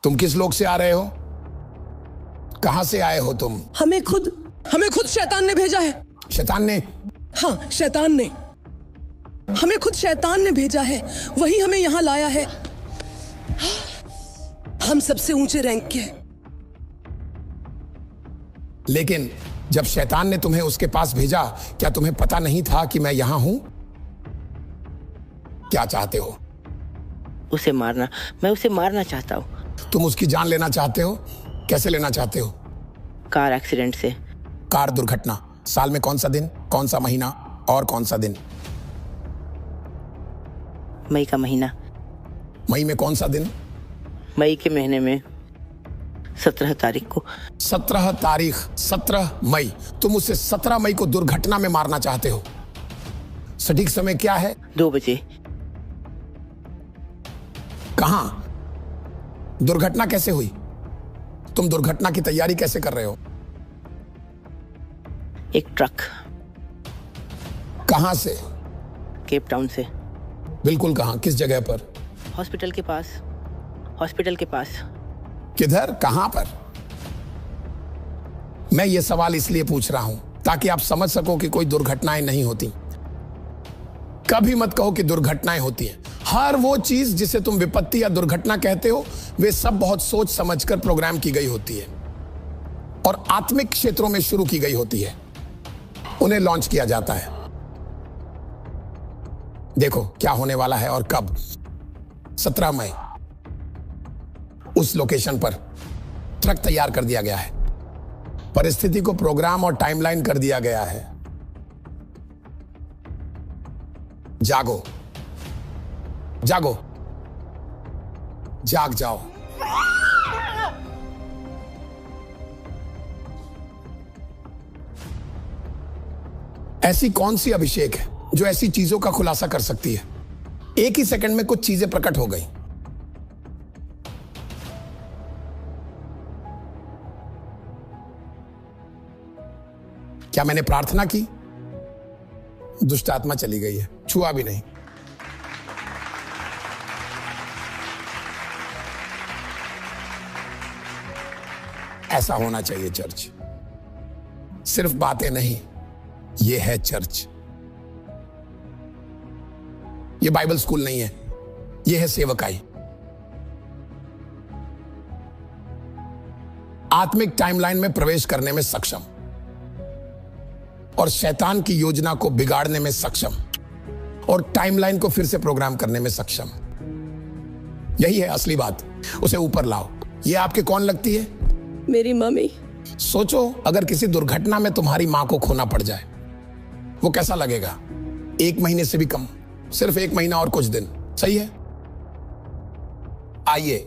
तुम किस लोक से आ रहे हो? कहां से आए हो तुम? हमें खुद शैतान ने भेजा है। शैतान ने? हाँ, शैतान ने हमें खुद शैतान ने भेजा है। वही हमें यहाँ लाया है। हम सबसे ऊंचे रैंक के। लेकिन जब शैतान ने तुम्हें उसके पास भेजा, क्या तुम्हें पता नहीं था कि मैं यहां हूं? क्या चाहते हो? उसे मारना। मैं उसे मारना चाहता हूँ। तुम उसकी जान लेना चाहते हो? कैसे लेना चाहते हो? कार एक्सीडेंट से। कार दुर्घटना। साल में कौन सा दिन, कौन सा महीना और कौन सा दिन? मई का महीना। मई में कौन सा दिन? मई के महीने में 17 तारीख को। 17 तारीख, 17 मई। तुम उसे 17 मई को दुर्घटना में मारना चाहते हो। सटीक समय क्या है? 2 बजे। कहां? दुर्घटना कैसे हुई? तुम दुर्घटना की तैयारी कैसे कर रहे हो? एक ट्रक। कहां से? केप टाउन से। बिल्कुल कहां? किस जगह पर? हॉस्पिटल के पास। हॉस्पिटल के पास। किधर? कहां पर? मैं ये सवाल इसलिए पूछ रहा हूं ताकि आप समझ सको कि कोई दुर्घटनाएं नहीं होती। कभी मत कहो कि दुर्घटनाएं होती हैं। हर वो चीज जिसे तुम विपत्ति या दुर्घटना कहते हो, वे सब बहुत सोच समझकर प्रोग्राम की गई होती है और आत्मिक क्षेत्रों में शुरू की गई होती है। उन्हें लॉन्च किया जाता है। देखो क्या होने वाला है और कब। 17 मई उस लोकेशन पर ट्रक तैयार कर दिया गया है। परिस्थिति को प्रोग्राम और टाइमलाइन कर दिया गया है। जागो, जागो, जाग जाओ। ऐसी कौन सी अभिषेक है जो ऐसी चीजों का खुलासा कर सकती है? एक ही सेकंड में कुछ चीजें प्रकट हो गई। क्या मैंने प्रार्थना की? दुष्ट आत्मा चली गई है, छुआ भी नहीं। ऐसा होना चाहिए चर्च। सिर्फ बातें नहीं, यह है चर्च। यह बाइबल स्कूल नहीं है, यह है सेवकाई। आत्मिक टाइमलाइन में प्रवेश करने में सक्षम और शैतान की योजना को बिगाड़ने में सक्षम और टाइमलाइन को फिर से प्रोग्राम करने में सक्षम। यही है असली बात। उसे ऊपर लाओ। यह आपके कौन लगती है? मेरी मम्मी। सोचो अगर किसी दुर्घटना में तुम्हारी मां को खोना पड़ जाए, वो कैसा लगेगा? 1 महीने से भी कम, सिर्फ 1 महीना और कुछ दिन। सही है? आइए।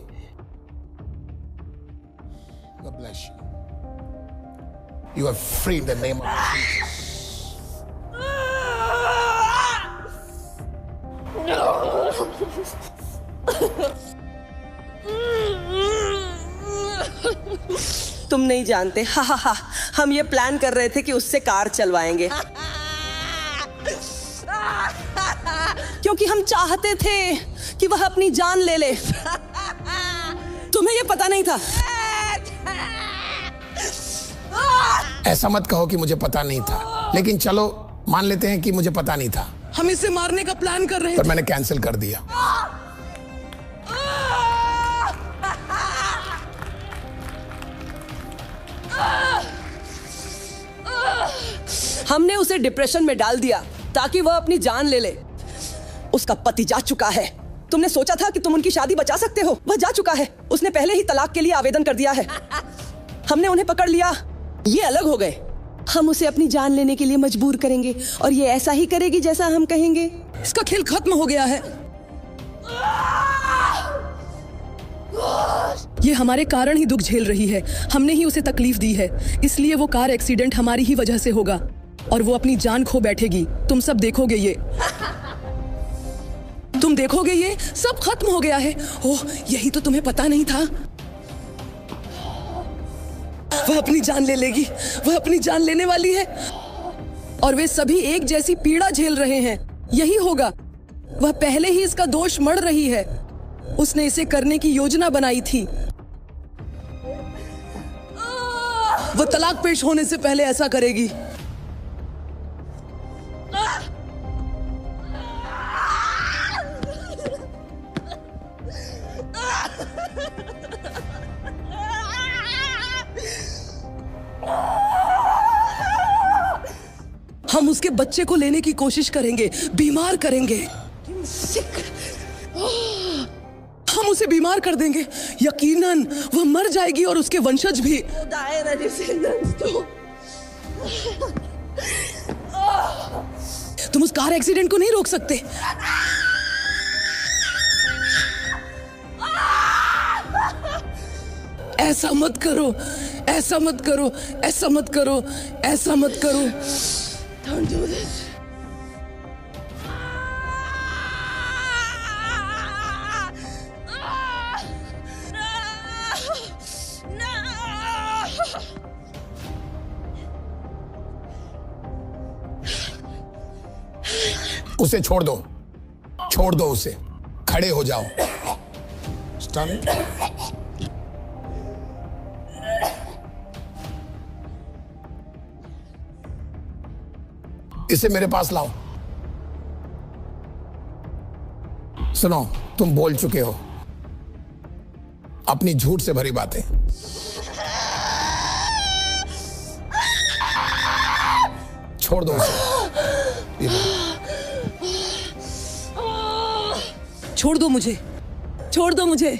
God bless you. You are free in the name of Jesus. तुम नहीं जानते, हा हा हा, हम ये प्लान कर रहे थे कि उससे कार चलवाएंगे क्योंकि हम चाहते थे कि वह अपनी जान ले ले। तुम्हें ये पता नहीं था? ऐसा मत कहो कि मुझे पता नहीं था, लेकिन चलो मान लेते हैं कि मुझे पता नहीं था। हम इसे मारने का प्लान कर रहे थे, पर मैंने कैंसिल कर दिया। हमने उसे डिप्रेशन में डाल दिया ताकि वह अपनी जान ले ले। उसका पति जा चुका है। तुमने सोचा था कि तुम उनकी शादी बचा सकते हो? वह जा चुका है। उसने पहले ही तलाक के लिए आवेदन कर दिया है। हमने उन्हें पकड़ लिया। ये अलग हो गए। हम उसे अपनी जान लेने के लिए मजबूर करेंगे और ये ऐसा ही करेगी जैसा हम कहेंगे। इसका खेल खत्म हो गया है। ये हमारे कारण ही दुख झेल रही है। हमने ही उसे तकलीफ दी है, इसलिए वो कार एक्सीडेंट हमारी ही वजह से होगा और वो अपनी जान खो बैठेगी। तुम सब देखोगे ये। तुम देखोगे ये सब खत्म हो गया है। ओह, यही तो तुम्हें पता नहीं था। वह अपनी जान ले लेगी। वह अपनी जान लेने वाली है और वे सभी एक जैसी पीड़ा झेल रहे हैं। यही होगा। वह पहले ही इसका दोष मढ़ रही है। उसने इसे करने की योजना बनाई थी। वो तलाक पेश होने से पहले ऐसा करेगी। हम उसके बच्चे को लेने की कोशिश करेंगे, बीमार करेंगे। हम उसे बीमार कर देंगे। यकीनन वह मर जाएगी और उसके वंशज भी। तुम उस कार एक्सीडेंट को नहीं रोक सकते। ऐसा मत करो, ऐसा मत करो, ऐसा मत करो, ऐसा मत करो। Don't do this. उसे छोड़ दो, छोड़ दो उसे। खड़े हो जाओ। स्टन। इसे मेरे पास लाओ। सुनो, तुम बोल चुके हो अपनी झूठ से भरी बातें। छोड़ दो उसे। छोड़ दो मुझे, छोड़ दो मुझे।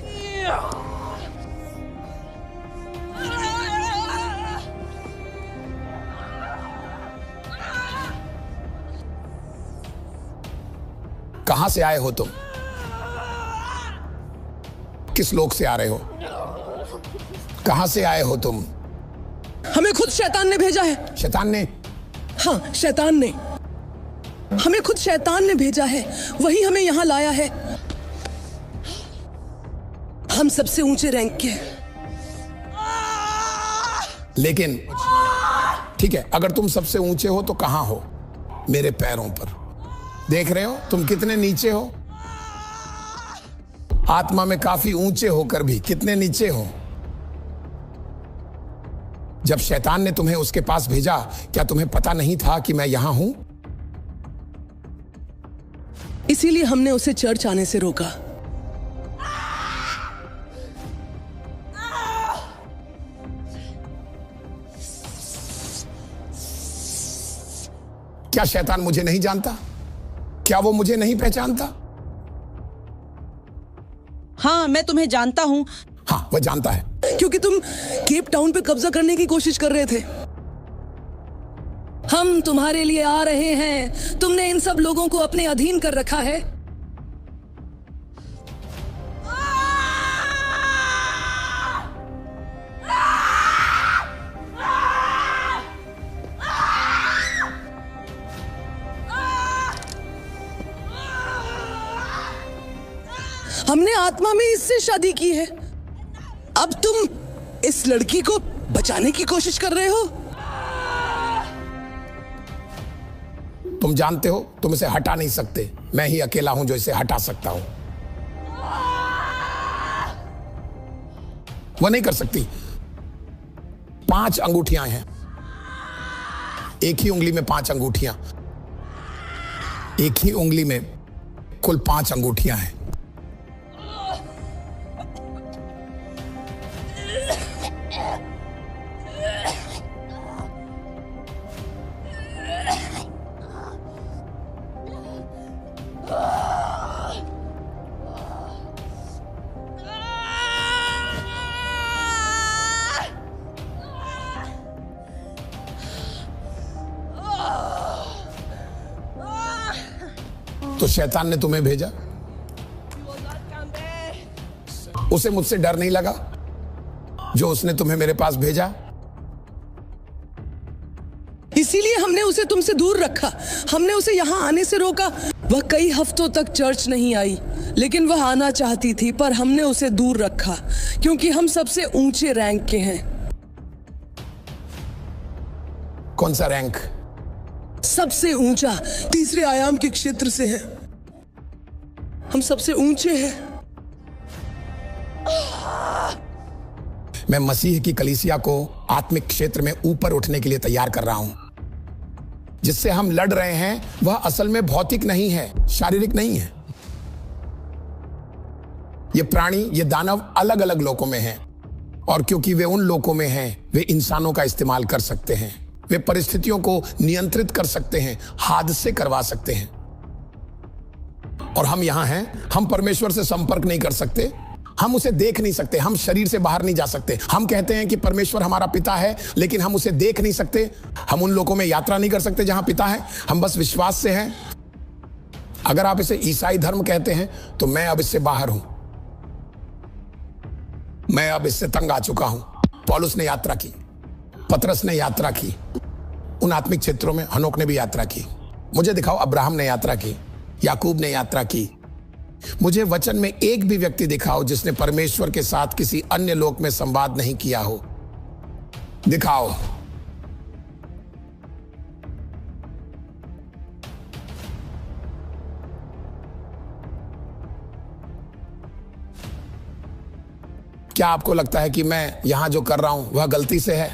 कहां से आए हो तुम? किस लोक से आ रहे हो? कहां से आए हो तुम? हमें खुद शैतान ने भेजा है। शैतान ने? हाँ, शैतान ने हमें, खुद शैतान ने भेजा है। वही हमें यहां लाया है। हम सबसे ऊंचे रैंक के। लेकिन ठीक है, अगर तुम सबसे ऊंचे हो तो कहां हो? मेरे पैरों पर। देख रहे हो तुम कितने नीचे हो? आत्मा में काफी ऊंचे होकर भी कितने नीचे हो। जब शैतान ने तुम्हें उसके पास भेजा, क्या तुम्हें पता नहीं था कि मैं यहां हूं? इसीलिए हमने उसे चर्च आने से रोका। क्या शैतान मुझे नहीं जानता? क्या वो मुझे नहीं पहचानता? हाँ, मैं तुम्हें जानता हूँ। हाँ, वह जानता है। क्योंकि तुम केप टाउन पे कब्जा करने की कोशिश कर रहे थे। हम तुम्हारे लिए आ रहे हैं। तुमने इन सब लोगों को अपने अधीन कर रखा है। हमने आत्मा में इससे शादी की है। अब तुम इस लड़की को बचाने की कोशिश कर रहे हो। तुम जानते हो तुम इसे हटा नहीं सकते। मैं ही अकेला हूं जो इसे हटा सकता हूं। वो नहीं कर सकती। 5 अंगूठियां हैं। एक ही उंगली में 5 अंगूठियां। एक ही उंगली में कुल 5 अंगूठियां हैं। तो शैतान ने तुम्हें भेजा। उसे मुझसे डर नहीं लगा जो उसने तुम्हें मेरे पास भेजा? इसीलिए हमने उसे तुमसे दूर रखा। हमने उसे यहां आने से रोका। वह कई हफ्तों तक चर्च नहीं आई, लेकिन वह आना चाहती थी, पर हमने उसे दूर रखा क्योंकि हम सबसे ऊंचे रैंक के हैं। कौन सा रैंक? सबसे ऊंचा, तीसरे आयाम के क्षेत्र से है। हम सबसे ऊंचे हैं। मैं मसीह की कलीसिया को आत्मिक क्षेत्र में ऊपर उठने के लिए तैयार कर रहा हूं। जिससे हम लड़ रहे हैं वह असल में भौतिक नहीं है, शारीरिक नहीं है। ये प्राणी, ये दानव अलग अलग लोकों में हैं, और क्योंकि वे उन लोकों में हैं, वे इंसानों का इस्तेमाल कर सकते हैं। वे परिस्थितियों को नियंत्रित कर सकते हैं, हादसे करवा सकते हैं। और हम यहां हैं, हम परमेश्वर से संपर्क नहीं कर सकते, हम उसे देख नहीं सकते, हम शरीर से बाहर नहीं जा सकते। हम कहते हैं कि परमेश्वर हमारा पिता है, लेकिन हम उसे देख नहीं सकते। हम उन लोकों में यात्रा नहीं कर सकते जहां पिता है, हम बस विश्वास से हैं। अगर आप इसे ईसाई धर्म कहते हैं तो मैं अब इससे बाहर हूं, मैं अब इससे तंग आ चुका हूं। पौलुस ने यात्रा की, पतरस ने यात्रा की, उन आत्मिक क्षेत्रों में हनोक ने भी यात्रा की। मुझे दिखाओ, अब्राहम ने यात्रा की, याकूब ने यात्रा की। मुझे वचन में एक भी व्यक्ति दिखाओ जिसने परमेश्वर के साथ किसी अन्य लोक में संवाद नहीं किया हो। दिखाओ। क्या आपको लगता है कि मैं यहां जो कर रहा हूं वह गलती से है?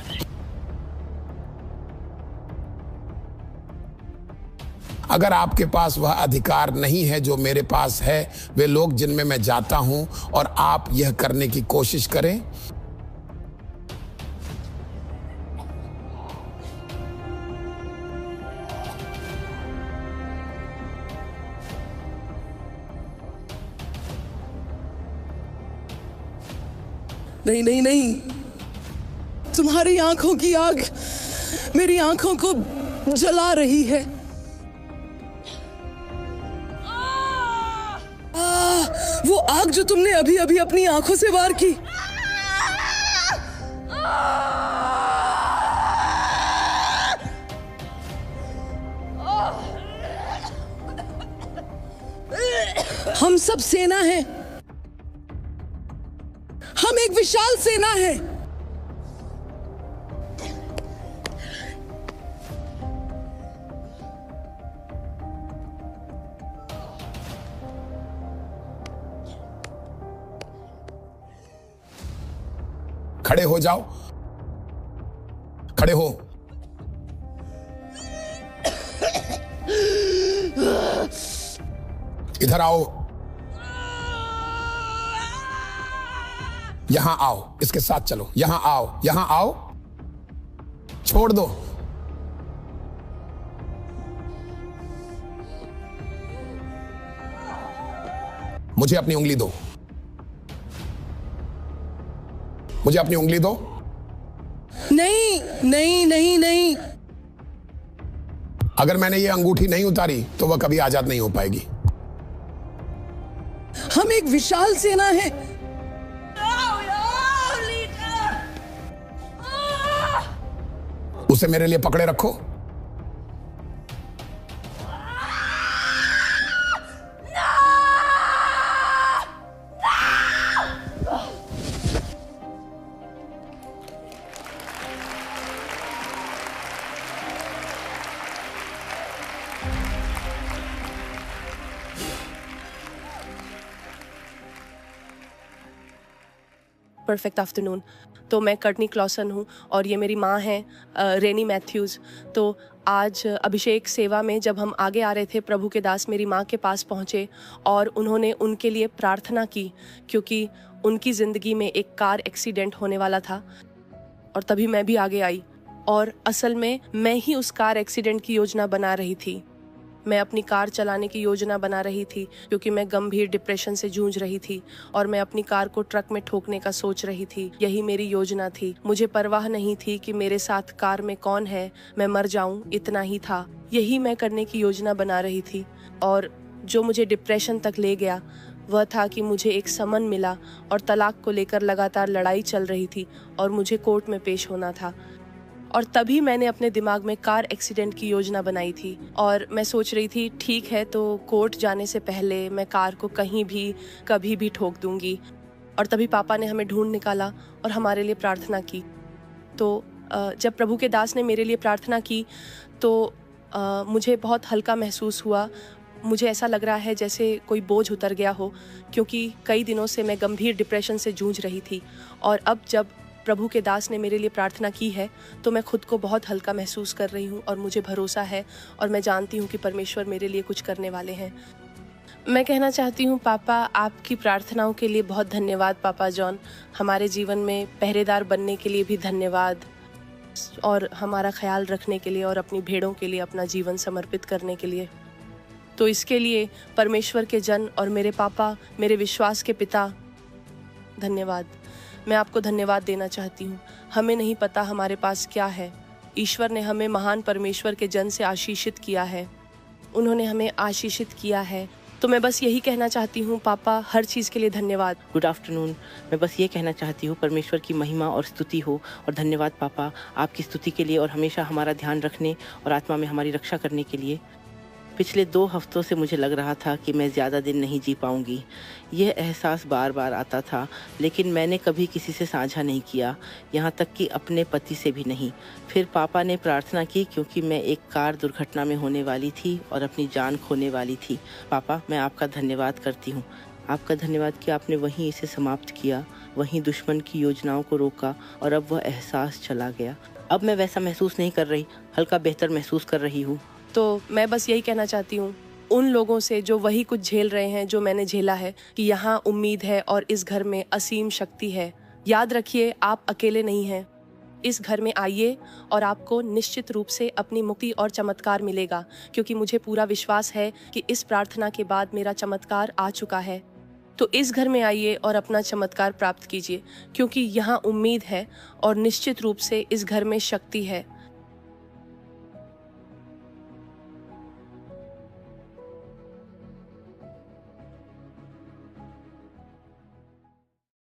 अगर आपके पास वह अधिकार नहीं है जो मेरे पास है, वे लोग जिनमें मैं जाता हूं, और आप यह करने की कोशिश करें, नहीं नहीं नहीं, तुम्हारी आंखों की आग मेरी आंखों को जला रही है। वो आग जो तुमने अभी अभी अपनी आंखों से वार की, हम सब सेना हैं, हम एक विशाल सेना है। खड़े हो जाओ, खड़े हो। इधर आओ, यहां आओ, इसके साथ चलो। यहां आओ, यहां आओ, छोड़ दो। मुझे अपनी उंगली दो, मुझे अपनी उंगली दो। नहीं नहीं नहीं नहीं, अगर मैंने ये अंगूठी नहीं उतारी तो वह कभी आजाद नहीं हो पाएगी। हम एक विशाल सेना है। उसे मेरे लिए पकड़े रखो। Perfect afternoon. तो मैं कर्टनी क्लॉसन हूँ और ये मेरी माँ हैं रेनी मैथ्यूज़। तो आज अभिषेक सेवा में जब हम आगे आ रहे थे, प्रभु के दास मेरी माँ के पास पहुँचे और उन्होंने उनके लिए प्रार्थना की, क्योंकि उनकी ज़िंदगी में एक कार एक्सीडेंट होने वाला था। और तभी मैं भी आगे आई, और असल में मैं ही उस कार एक्सीडेंट की योजना बना रही थी। मैं अपनी कार चलाने की योजना बना रही थी, क्योंकि मैं गंभीर डिप्रेशन से जूझ रही थी और मैं अपनी कार को ट्रक में ठोकने का सोच रही थी। यही मेरी योजना थी। मुझे परवाह नहीं थी कि मेरे साथ कार में कौन है, मैं मर जाऊं, इतना ही था। यही मैं करने की योजना बना रही थी। और जो मुझे डिप्रेशन तक ले गया वह था कि मुझे एक समन मिला और तलाक को लेकर लगातार लड़ाई चल रही थी और मुझे कोर्ट में पेश होना था। और तभी मैंने अपने दिमाग में कार एक्सीडेंट की योजना बनाई थी और मैं सोच रही थी, ठीक है तो कोर्ट जाने से पहले मैं कार को कहीं भी कभी भी ठोक दूंगी। और तभी पापा ने हमें ढूंढ निकाला और हमारे लिए प्रार्थना की। तो जब प्रभु के दास ने मेरे लिए प्रार्थना की तो मुझे बहुत हल्का महसूस हुआ। मुझे ऐसा लग रहा है जैसे कोई बोझ उतर गया हो, क्योंकि कई दिनों से मैं गंभीर डिप्रेशन से जूझ रही थी। और अब जब प्रभु के दास ने मेरे लिए प्रार्थना की है तो मैं खुद को बहुत हल्का महसूस कर रही हूँ और मुझे भरोसा है और मैं जानती हूँ कि परमेश्वर मेरे लिए कुछ करने वाले हैं। मैं कहना चाहती हूँ पापा, आपकी प्रार्थनाओं के लिए बहुत धन्यवाद पापा जॉन। हमारे जीवन में पहरेदार बनने के लिए भी धन्यवाद और हमारा ख्याल रखने के लिए और अपनी भेड़ों के लिए अपना जीवन समर्पित करने के लिए। तो इसके लिए परमेश्वर के जन और मेरे पापा, मेरे विश्वास के पिता, धन्यवाद। मैं आपको धन्यवाद देना चाहती हूँ। हमें नहीं पता हमारे पास क्या है। ईश्वर ने हमें महान परमेश्वर के जन से आशीषित किया है, उन्होंने हमें आशीषित किया है। तो मैं बस यही कहना चाहती हूँ पापा, हर चीज़ के लिए धन्यवाद। Good afternoon. मैं बस ये कहना चाहती हूँ परमेश्वर की महिमा और स्तुति हो और धन्यवाद पापा आपकी स्तुति के लिए और हमेशा हमारा ध्यान रखने और आत्मा में हमारी रक्षा करने के लिए। पिछले 2 हफ्तों से मुझे लग रहा था कि मैं ज़्यादा दिन नहीं जी पाऊंगी। यह एहसास बार बार आता था, लेकिन मैंने कभी किसी से साझा नहीं किया, यहाँ तक कि अपने पति से भी नहीं। फिर पापा ने प्रार्थना की क्योंकि मैं एक कार दुर्घटना में होने वाली थी और अपनी जान खोने वाली थी। पापा, मैं आपका धन्यवाद करती हूँ। आपका धन्यवाद कि आपने वहीं इसे समाप्त किया, वहीं दुश्मन की योजनाओं को रोका और अब वह एहसास चला गया। अब मैं वैसा महसूस नहीं कर रही, हल्का बेहतर महसूस कर रही हूँ। तो मैं बस यही कहना चाहती हूँ उन लोगों से जो वही कुछ झेल रहे हैं जो मैंने झेला है, कि यहाँ उम्मीद है और इस घर में असीम शक्ति है। याद रखिए, आप अकेले नहीं हैं। इस घर में आइए और आपको निश्चित रूप से अपनी मुक्ति और चमत्कार मिलेगा, क्योंकि मुझे पूरा विश्वास है कि इस प्रार्थना के बाद मेरा चमत्कार आ चुका है। तो इस घर में आइए और अपना चमत्कार प्राप्त कीजिए, क्योंकि यहाँ उम्मीद है और निश्चित रूप से इस घर में शक्ति है।